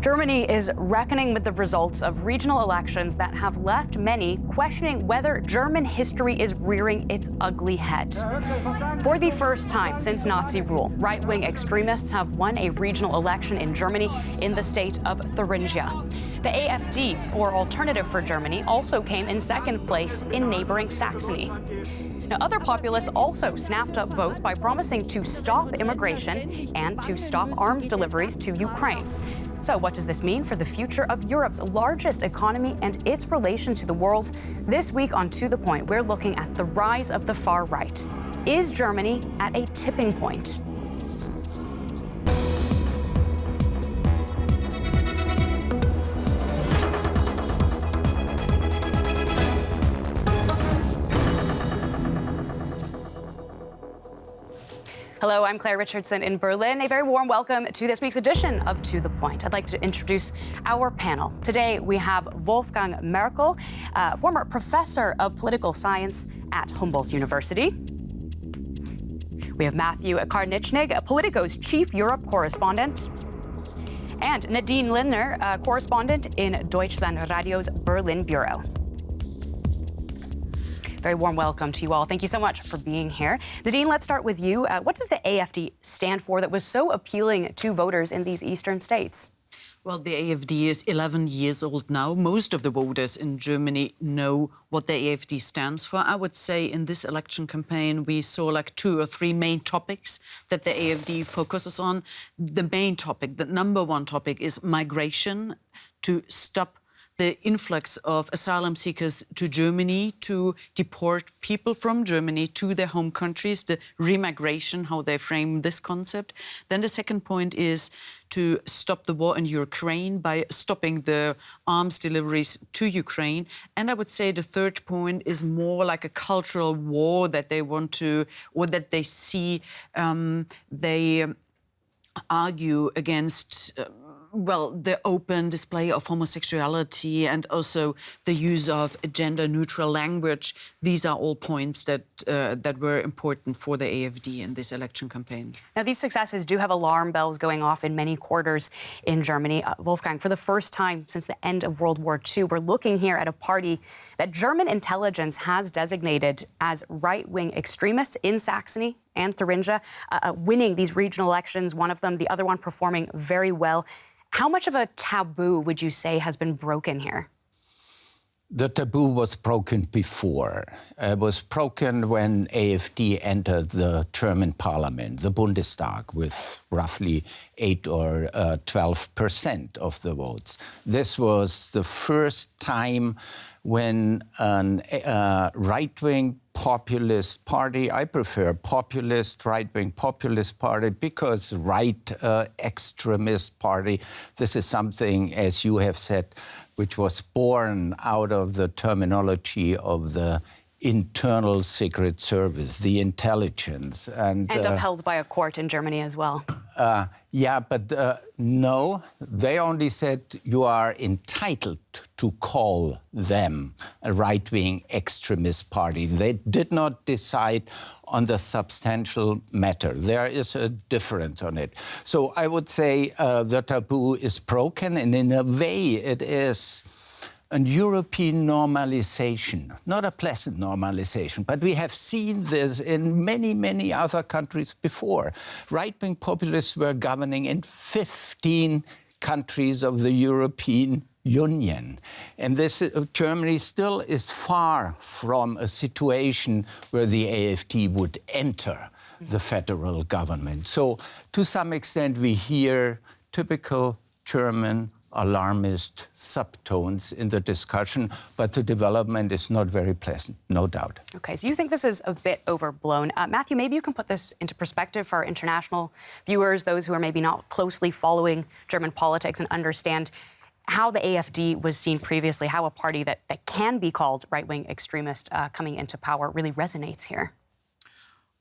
Germany is reckoning with the results of regional elections that have left many questioning whether German history is rearing its ugly head. For the first time since Nazi rule, right-wing extremists have won a regional election in Germany in the state of Thuringia. The AfD, or Alternative for Germany, also came in second place in neighboring Saxony. Now, other populists also snapped up votes by promising to stop immigration and to stop arms deliveries to Ukraine. So what does this mean for the future of Europe's largest economy and its relation to the world? This week on To The Point, we're looking at the rise of the far right. Is Germany at a tipping point? Hello, I'm Claire Richardson in Berlin. A very warm welcome to this week's edition of To The Point. I'd like to introduce our panel. Today, we have Wolfgang Merkel, former professor of political science at Humboldt University. We have Matthew Karnitschnig, Politico's chief Europe correspondent. And Nadine Lindner, correspondent in Deutschlandradio's Berlin bureau. Very warm welcome to you all. Thank you so much for being here. Nadine, let's start with you. What does the AfD stand for that was so appealing to voters in these eastern states? Well, the AfD is 11 years old now. Most of the voters in Germany know what the AfD stands for. I would say in this election campaign, we saw like 2 or 3 main topics that the AfD focuses on. The main topic, the number one topic, is migration, to stop the influx of asylum seekers to Germany, to deport people from Germany to their home countries, the remigration, how they frame this concept. Then the second point is to stop the war in Ukraine by stopping the arms deliveries to Ukraine. And I would say the third point is more like a cultural war that they want to, or that they see, they argue against the open display of homosexuality and also the use of gender-neutral language. These are all points that were important for the AfD in this election campaign. Now, these successes do have alarm bells going off in many quarters in Germany. Wolfgang, for the first time since the end of World War II, we're looking here at a party that German intelligence has designated as right-wing extremists in Saxony and Thuringia, winning these regional elections, one of them, the other one performing very well. How much of a taboo would you say has been broken here? The taboo was broken before. It was broken when AfD entered the German parliament, the Bundestag, with roughly 8 or 12% of the votes. This was the first time when a right-wing populist party, I prefer populist, right-wing populist party, because right extremist party, this is something, as you have said, which was born out of the terminology of the internal secret service, the intelligence. And upheld by a court in Germany as well. Yeah, but no, they only said you are entitled to call them a right-wing extremist party. They did not decide on the substantial matter. There is a difference on it. So I would say the taboo is broken, and in a way it is a European normalization, not a pleasant normalization, but we have seen this in many, many other countries before. Right-wing populists were governing in 15 countries of the European Union. And this Germany still is far from a situation where the AfD would enter the federal government. So to some extent we hear typical German alarmist subtones in the discussion, but the development is not very pleasant, no doubt. Okay, so you think this is a bit overblown. Matthew, maybe you can put this into perspective for our international viewers, those who are maybe not closely following German politics, and understand how the AfD was seen previously, how a party that can be called right-wing extremist coming into power really resonates here.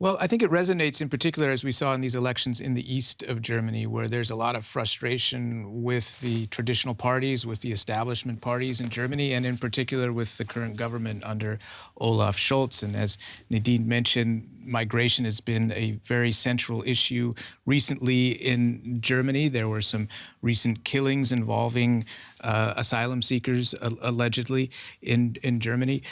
Well, I think it resonates in particular, as we saw in these elections in the east of Germany, where there's a lot of frustration with the traditional parties, with the establishment parties in Germany, and in particular with the current government under Olaf Scholz. And as Nadine mentioned, migration has been a very central issue recently in Germany. There were some recent killings involving asylum seekers, allegedly, in Germany,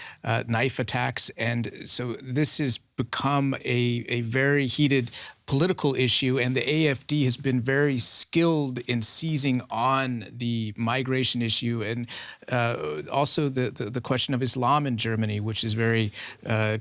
knife attacks. And so this has become a very heated political issue, and the AfD has been very skilled in seizing on the migration issue and also the question of Islam in Germany, which is very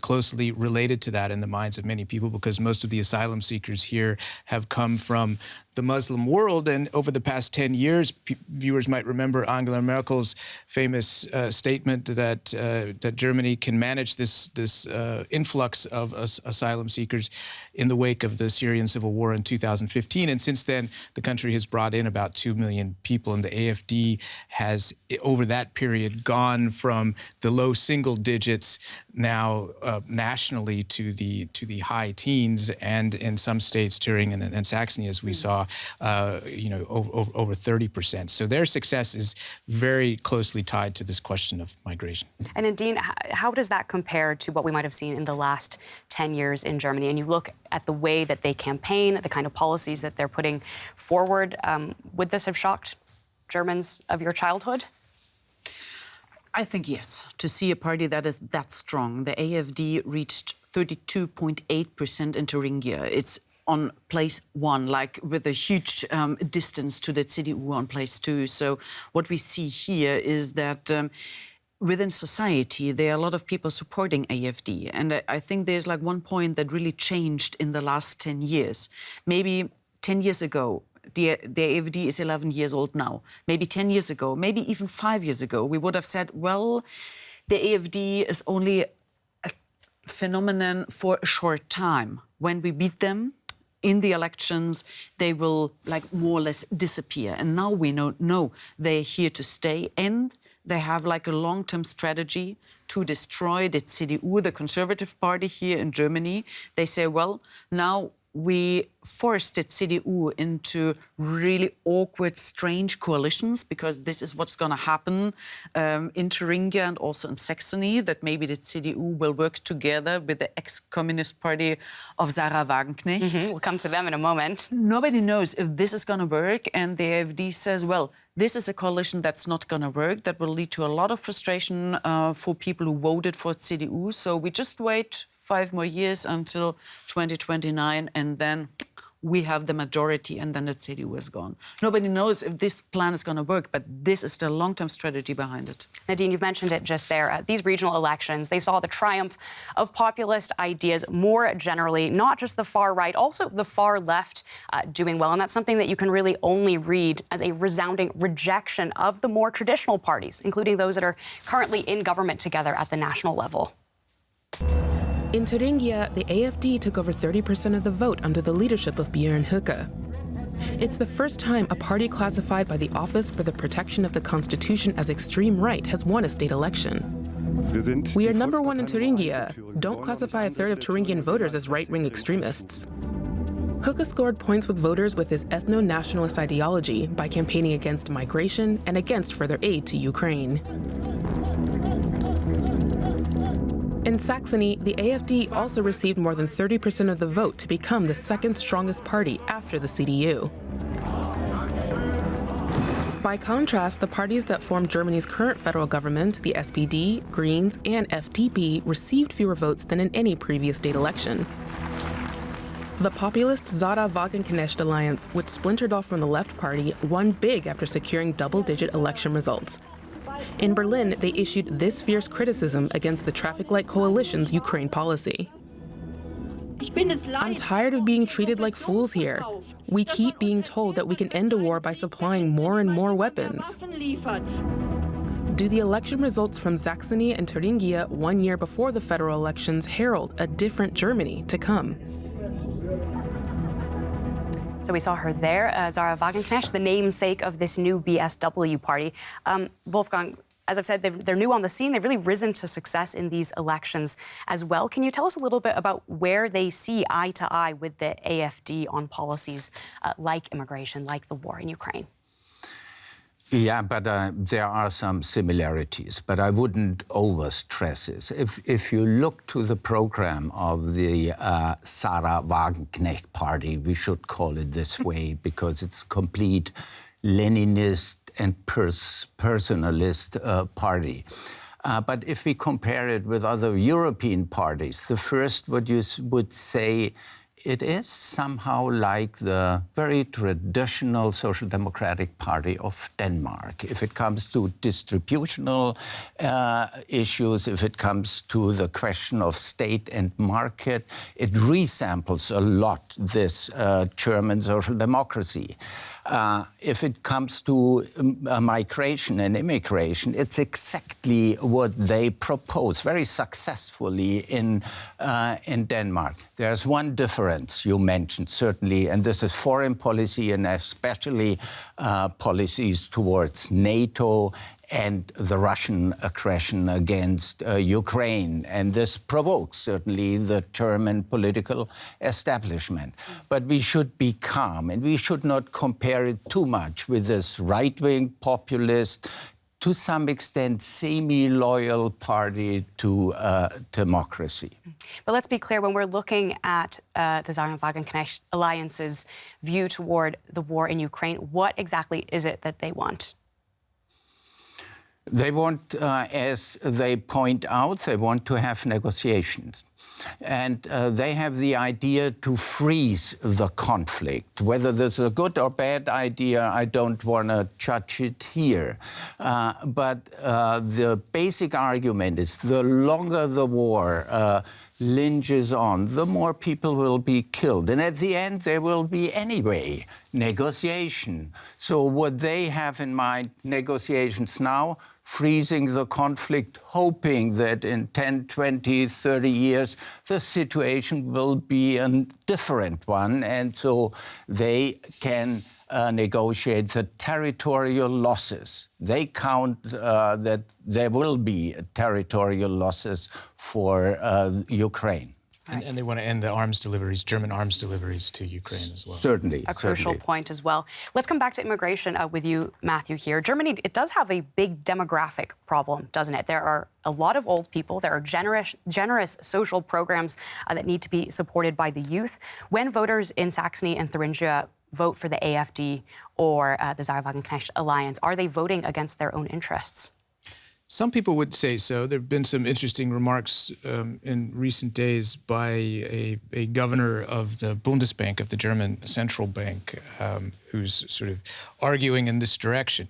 closely related to that in the minds of many people, because most of the asylum seekers here have come from the Muslim world. And over the past 10 years, viewers might remember Angela Merkel's famous statement that Germany can manage this influx of asylum seekers in the wake of the Syrian civil war in 2015. And since then, the country has brought in about 2 million people. And the AfD has, over that period, gone from the low single digits now nationally to the high teens, and in some states, Thuringia and Saxony, as we saw, over 30%. So their success is very closely tied to this question of migration. And Nadine, how does that compare to what we might have seen in the last 10 years in Germany? And you look at the way that they campaign, the kind of policies that they're putting forward. Would this have shocked Germans of your childhood? I think yes. To see a party that is that strong. The AfD reached 32.8% in Thuringia. It's on place 1, like with a huge distance to the CDU on place 2. So what we see here is that within society, there are a lot of people supporting AfD. And I think there's like one point that really changed in the last 10 years. Maybe 10 years ago, the AfD is 11 years old now. Maybe 10 years ago, maybe even 5 years ago, we would have said, well, the AfD is only a phenomenon for a short time. When we beat them in the elections, they will like more or less disappear. And now we know, no, they're here to stay, and they have like a long-term strategy to destroy the CDU, the Conservative Party here in Germany. They say, well, now we forced the CDU into really awkward, strange coalitions, because this is what's going to happen in Thuringia and also in Saxony, that maybe the CDU will work together with the ex-communist party of Sarah Wagenknecht. Mm-hmm. We'll come to them in a moment. Nobody knows if this is going to work, and the AfD says, well, this is a coalition that's not going to work, that will lead to a lot of frustration for people who voted for CDU. So we just wait 5 more years until 2029, and then we have the majority, and then the CDU is gone. Nobody knows if this plan is going to work, but this is the long-term strategy behind it. Nadine, you've mentioned it just there. These regional elections, they saw the triumph of populist ideas more generally, not just the far right, also the far left doing well. And that's something that you can really only read as a resounding rejection of the more traditional parties, including those that are currently in government together at the national level. In Thuringia, the AfD took over 30% of the vote under the leadership of Björn Höcke. It's the first time a party classified by the Office for the Protection of the Constitution as extreme right has won a state election. We are number 1 in Thuringia. Don't classify a third of Thuringian voters as right-wing extremists. Höcke scored points with voters with his ethno-nationalist ideology by campaigning against migration and against further aid to Ukraine. In Saxony, the AfD also received more than 30% of the vote to become the second strongest party after the CDU. By contrast, the parties that form Germany's current federal government, the SPD, Greens, and FDP, received fewer votes than in any previous state election. The populist Sarah Wagenknecht alliance, which splintered off from the left party, won big after securing double-digit election results. In Berlin, they issued this fierce criticism against the traffic light coalition's Ukraine policy. I'm tired of being treated like fools here. We keep being told that we can end a war by supplying more and more weapons. Do the election results from Saxony and Thuringia 1 year before the federal elections herald a different Germany to come? So we saw her there, Sarah Wagenknecht, the namesake of this new BSW party. Wolfgang, as I've said, they're new on the scene. They've really risen to success in these elections as well. Can you tell us a little bit about where they see eye to eye with the AfD on policies like immigration, like the war in Ukraine? Yeah, but there are some similarities, but I wouldn't overstress this. If you look to the program of the Sarah Wagenknecht Party, we should call it this way because it's complete Leninist and personalist party. But if we compare it with other European parties, the first, what you would say, it is somehow like the very traditional Social Democratic Party of Denmark. If it comes to distributional issues, if it comes to the question of state and market, it resembles a lot this German social democracy. If it comes to migration and immigration, it's exactly what they propose very successfully in Denmark. There's one difference you mentioned, certainly, and this is foreign policy and especially policies towards NATO and the Russian aggression against Ukraine. And this provokes, certainly, the German political establishment. But we should be calm, and we should not compare it too much with this right-wing populist, to some extent, semi-loyal party to democracy. But let's be clear, when we're looking at the Sarah Wagenknecht Alliance's view toward the war in Ukraine, what exactly is it that they want? They want, as they point out, they want to have negotiations. And they have the idea to freeze the conflict. Whether this is a good or bad idea, I don't want to judge it here. But the basic argument is the longer the war linges on, the more people will be killed. And at the end, there will be anyway negotiation. So what they have in mind, negotiations now, freezing the conflict, hoping that in 10, 20, 30 years, the situation will be a different one. And so they can negotiate the territorial losses. They count that there will be territorial losses for Ukraine. And they want to end the arms deliveries, German arms deliveries to Ukraine as well. Certainly. A crucial point as well. Let's come back to immigration with you, Matthew, here. Germany, it does have a big demographic problem, doesn't it? There are a lot of old people. There are generous social programs that need to be supported by the youth. When voters in Saxony and Thuringia vote for the AfD or the Sarah Wagenknecht Alliance, are they voting against their own interests? Some people would say so. There have been some interesting remarks in recent days by a governor of the Bundesbank, of the German central bank, who's sort of arguing in this direction,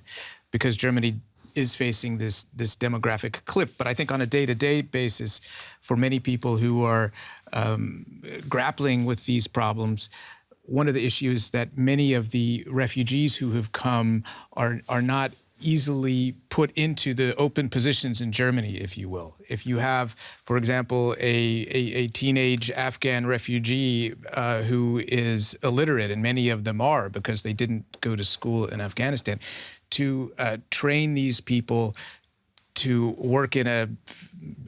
because Germany is facing this demographic cliff. But I think on a day-to-day basis, for many people who are grappling with these problems, one of the issues that many of the refugees who have come are not easily put into the open positions in Germany, if you will. If you have, for example, a teenage Afghan refugee who is illiterate, and many of them are because they didn't go to school in Afghanistan, to train these people to work in a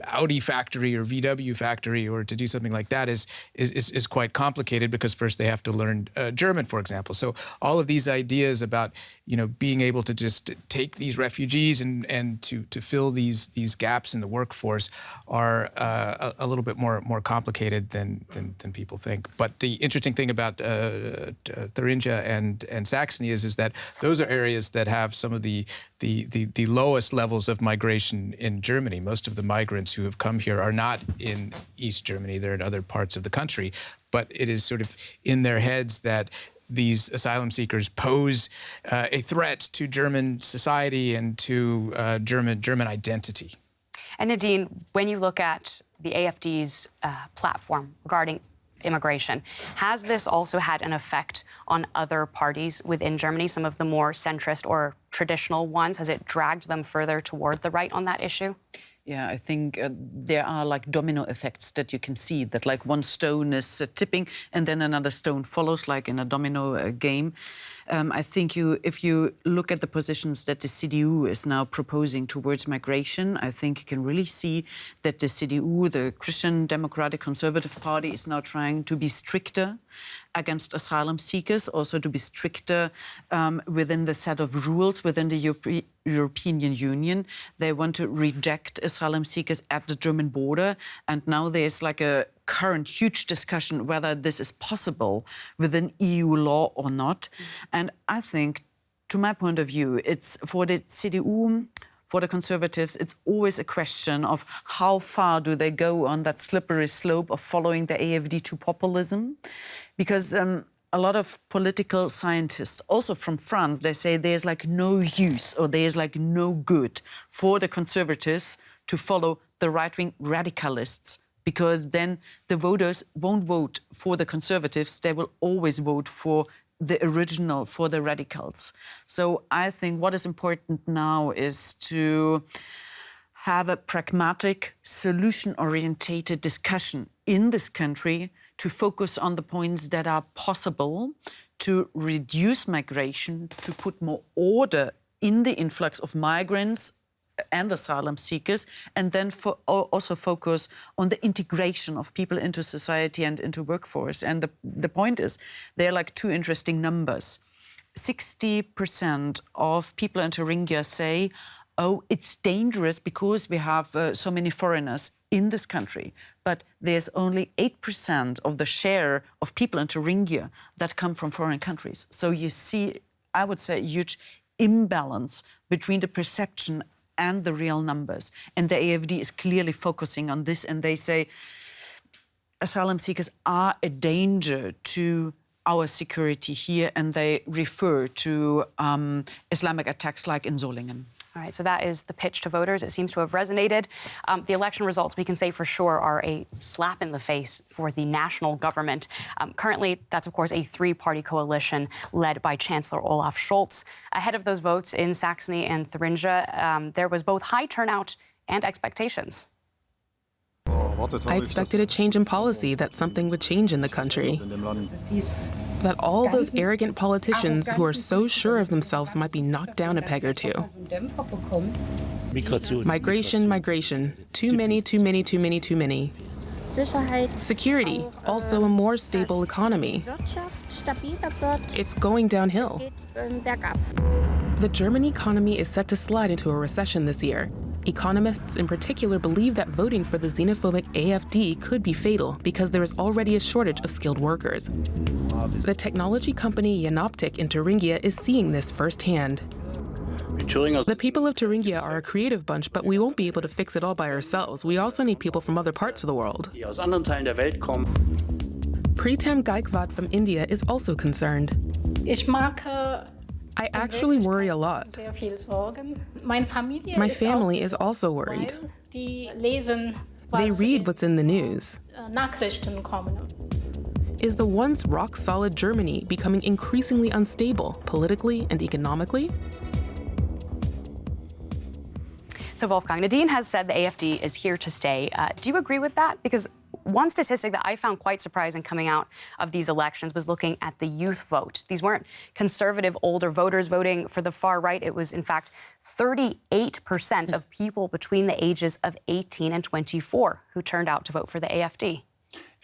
Audi factory or VW factory or to do something like that is quite complicated, because first they have to learn German, for example. So all of these ideas about, you know, being able to just take these refugees and to fill these gaps in the workforce are a little bit more complicated than people think. But the interesting thing about Thuringia and Saxony is that those are areas that have some of the lowest levels of migration in Germany. Most of the migrants who have come here are not in East Germany. They're in other parts of the country. But it is sort of in their heads that these asylum seekers pose a threat to German society and to German identity. And Nadine, when you look at the AfD's platform regarding immigration, has this also had an effect on other parties within Germany, some of the more centrist or traditional ones? Has it dragged them further toward the right on that issue? Yeah, I think there are like domino effects that you can see, that like one stone is tipping and then another stone follows, like in a domino game. I think if you look at the positions that the CDU is now proposing towards migration, I think you can really see that the CDU, the Christian Democratic Conservative Party, is now trying to be stricter against asylum seekers, also to be stricter within the set of rules within the European Union. They want to reject asylum seekers at the German border. And now there's like a current huge discussion whether this is possible within EU law or not. And I think, to my point of view, it's for the CDU, for the Conservatives, it's always a question of how far do they go on that slippery slope of following the AfD to populism. Because a lot of political scientists, also from France, they say there's like no use or there's like no good for the Conservatives to follow the right-wing radicalists, because then the voters won't vote for the Conservatives, they will always vote for the original, for the radicals. So I think what is important now is to have a pragmatic, solution-orientated discussion in this country to focus on the points that are possible, to reduce migration, to put more order in the influx of migrants and asylum seekers, and then also focus on the integration of people into society and into workforce. And the point is, there are like two interesting numbers. 60% of people in Thuringia say, oh, it's dangerous because we have so many foreigners in this country. But there's only 8% of the share of people in Thuringia that come from foreign countries. So you see, I would say, a huge imbalance between the perception and the real numbers. And the AfD is clearly focusing on this, and they say asylum seekers are a danger to our security here, and they refer to Islamic attacks like in Solingen. All right, so that is the pitch to voters. It seems to have resonated. The election results, we can say for sure, are a slap in the face for the national government. Currently, that's, of course, a three-party coalition led by Chancellor Olaf Scholz. Ahead of those votes in Saxony and Thuringia, there was both high turnout and expectations. I expected a change in policy, that something would change in the country. That all those arrogant politicians who are so sure of themselves might be knocked down a peg or two. Migration, migration. Too many, too many, too many, too many. Security, also a more stable economy. It's going downhill. The German economy is set to slide into a recession this year. Economists in particular believe that voting for the xenophobic AfD could be fatal because there is already a shortage of skilled workers. The technology company Jenoptik in Thuringia is seeing this firsthand. The people of Thuringia are a creative bunch, but we won't be able to fix it all by ourselves. We also need people from other parts of the world. Pritam Gaikwad from India is also concerned. I actually worry a lot. My family is also worried. They read what's in the news. Is the once rock-solid Germany becoming increasingly unstable politically and economically? So Wolfgang, Nadine has said the AfD is here to stay. Do you agree with that? Because one statistic that I found quite surprising coming out of these elections was looking at the youth vote. These weren't conservative older voters voting for the far right. It was, in fact, 38% of people between the ages of 18 and 24 who turned out to vote for the AfD.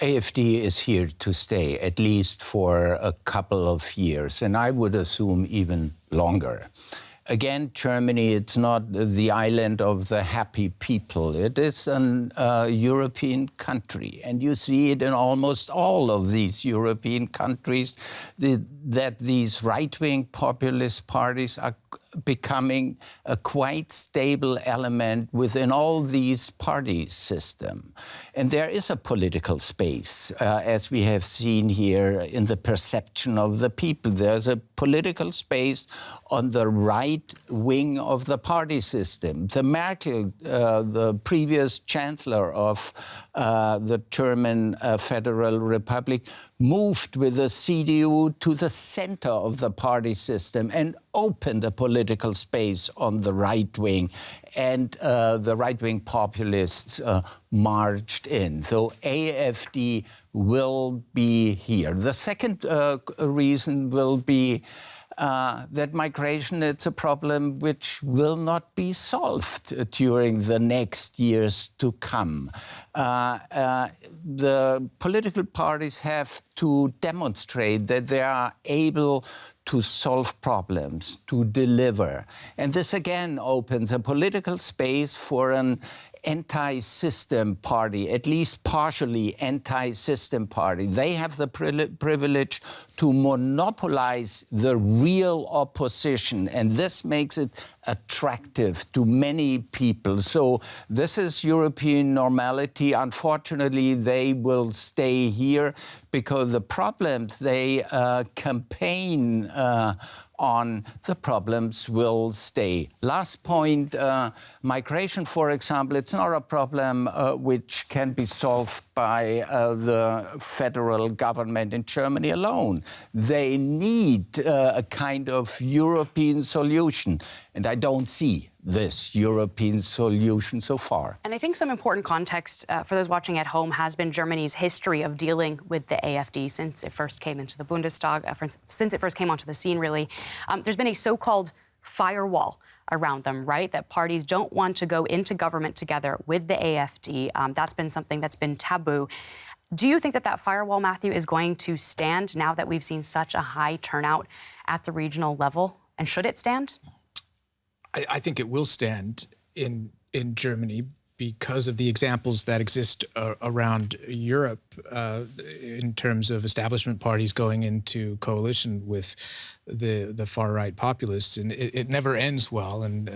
AfD is here to stay, at least for a couple of years, and I would assume even longer. Again, Germany, it's not the island of the happy people. It is an European country. And you see it in almost all of these European countries, that these right-wing populist parties are becoming a quite stable element within all these party system. And there is a political space, as we have seen here in the perception of the people. There's a political space on the right wing of the party system. The Merkel, the previous chancellor of the German Federal Republic, moved with the CDU to the center of the party system and opened a political space on the right wing, and the right-wing populists marched in. So AfD will be here. The second reason will be that migration, it's a problem which will not be solved during the next years to come. The political parties have to demonstrate that they are able to solve problems, to deliver. And this again opens a political space for an anti-system party, at least partially anti-system party. They have the privilege to monopolize the real opposition, and this makes it attractive to many people. So this is European normality. Unfortunately, they will stay here because the problems they campaign on, the problems will stay. Last point, migration, for example, it's not a problem which can be solved by the federal government in Germany alone. They need a kind of European solution, and I don't see this European solution so far. And I think some important context for those watching at home has been Germany's history of dealing with the AfD since it first came into the Bundestag, since it first came onto the scene, really. There's been a so-called firewall around them, right? That parties don't want to go into government together with the AfD. That's been something that's been taboo. Do you think that that firewall, Matthew, is going to stand now that we've seen such a high turnout at the regional level? And should it stand? I think it will stand in Germany because of the examples that exist around Europe in terms of establishment parties going into coalition with the far-right populists. And it never ends well. And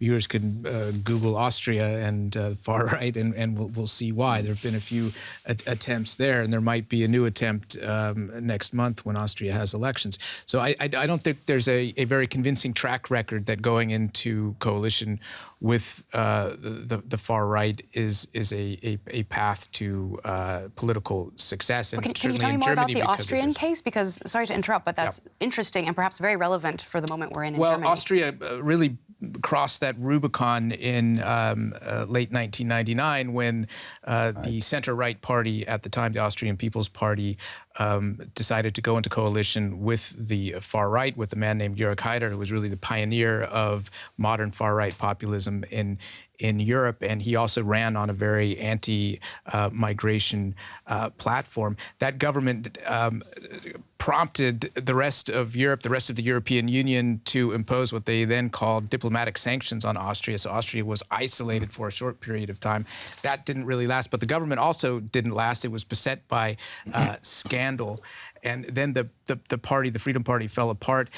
viewers can Google Austria and far-right, and we'll see why. There have been a few attempts there, and there might be a new attempt next month when Austria has elections. So I don't think there's a very convincing track record that going into coalition with the far-right is a path to political success. And can you tell me more about the Austrian case? Because, sorry to interrupt, but that's interesting and perhaps very relevant for the moment we're in Germany. Well, Austria really crossed that Rubicon in late 1999 when the center-right party at the time, the Austrian People's Party, decided to go into coalition with the far-right, with a man named Jörg Haider, who was really the pioneer of modern far-right populism in Europe, and he also ran on a very anti-migration platform. That government prompted the rest of Europe, the rest of the European Union, to impose what they then called diplomatic sanctions on Austria. So Austria was isolated for a short period of time. That didn't really last, but the government also didn't last. It was beset by scandal. And then the party, the Freedom Party, fell apart.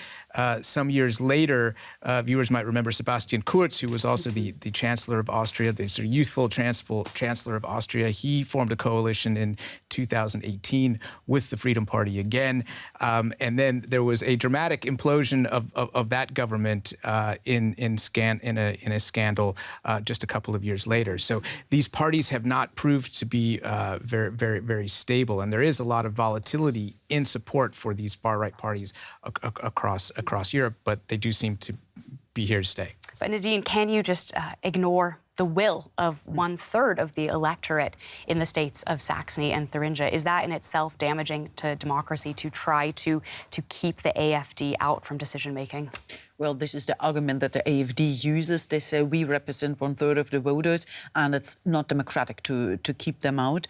Some years later, viewers might remember Sebastian Kurz, who was also the Chancellor of Austria, the sort of youthful Chancellor of Austria. He formed a coalition in 2018 with the Freedom Party again. And then there was a dramatic implosion of that government in a scandal just a couple of years later. So these parties have not proved to be very, very, very stable. And there is a lot of volatility in support for these far-right parties across Europe, but they do seem to be here to stay. But Nadine, can you just ignore the will of 1/3 of the electorate in the states of Saxony and Thuringia? Is that in itself damaging to democracy to try to keep the AfD out from decision-making? Well, this is the argument that the AfD uses. They say we represent 1/3 of the voters and it's not democratic to keep them out.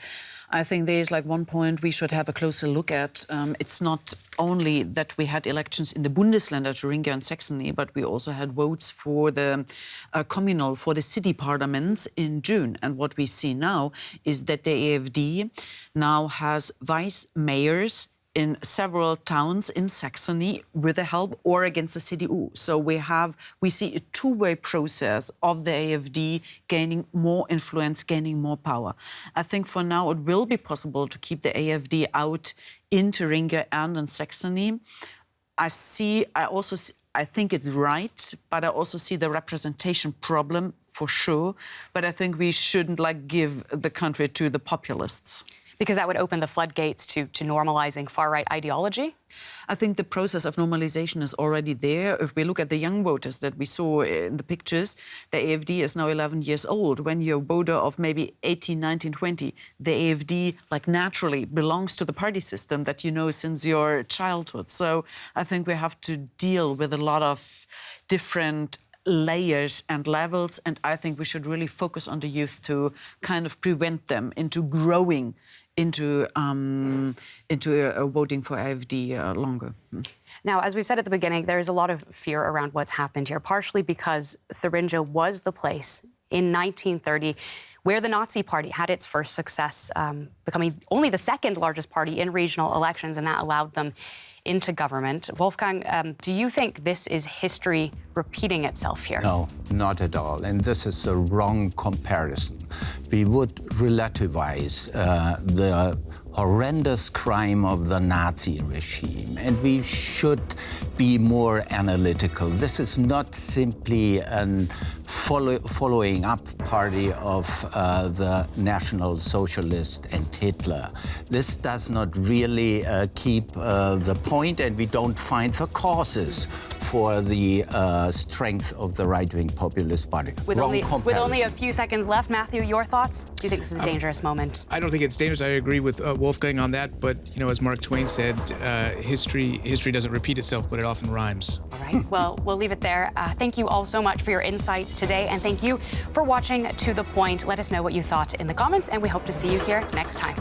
I think there's like one point we should have a closer look at. It's not only that we had elections in the Bundesländer, Thuringia and Saxony, but we also had votes for the communal, for the city parliaments in June. And what we see now is that the AfD now has vice mayors in several towns in Saxony with the help or against the CDU. So we see a two-way process of the AfD gaining more influence, gaining more power. I think for now it will be possible to keep the AfD out in Thuringia and in Saxony. I think it's right, but I also see the representation problem for sure. But I think we shouldn't give the country to the populists. Because that would open the floodgates to normalizing far-right ideology? I think the process of normalization is already there. If we look at the young voters that we saw in the pictures, the AfD is now 11 years old. When you're a voter of maybe 18, 19, 20, the AfD naturally belongs to the party system that you know since your childhood. So I think we have to deal with a lot of different layers and levels, and I think we should really focus on the youth to kind of prevent them into growing into voting for AfD longer. Now, as we've said at the beginning, there is a lot of fear around what's happened here, partially because Thuringia was the place in 1930 where the Nazi Party had its first success, becoming only the second largest party in regional elections, and that allowed them into government. Wolfgang, do you think this is history repeating itself here? No, not at all. And this is a wrong comparison. We would relativize the horrendous crime of the Nazi regime, and we should be more analytical. This is not simply a following up party of the National Socialist and Hitler. This does not really keep the point, and we don't find the causes for the strength of the right-wing populist party. With only a few seconds left, Matthew, your thoughts? Do you think this is a dangerous moment? I don't think it's dangerous. I agree with Wolfgang on that. But, you know, as Mark Twain said, history doesn't repeat itself, but it often rhymes. All right. Well, we'll leave it there. Thank you all so much for your insights today. And thank you for watching To The Point. Let us know what you thought in the comments, and we hope to see you here next time.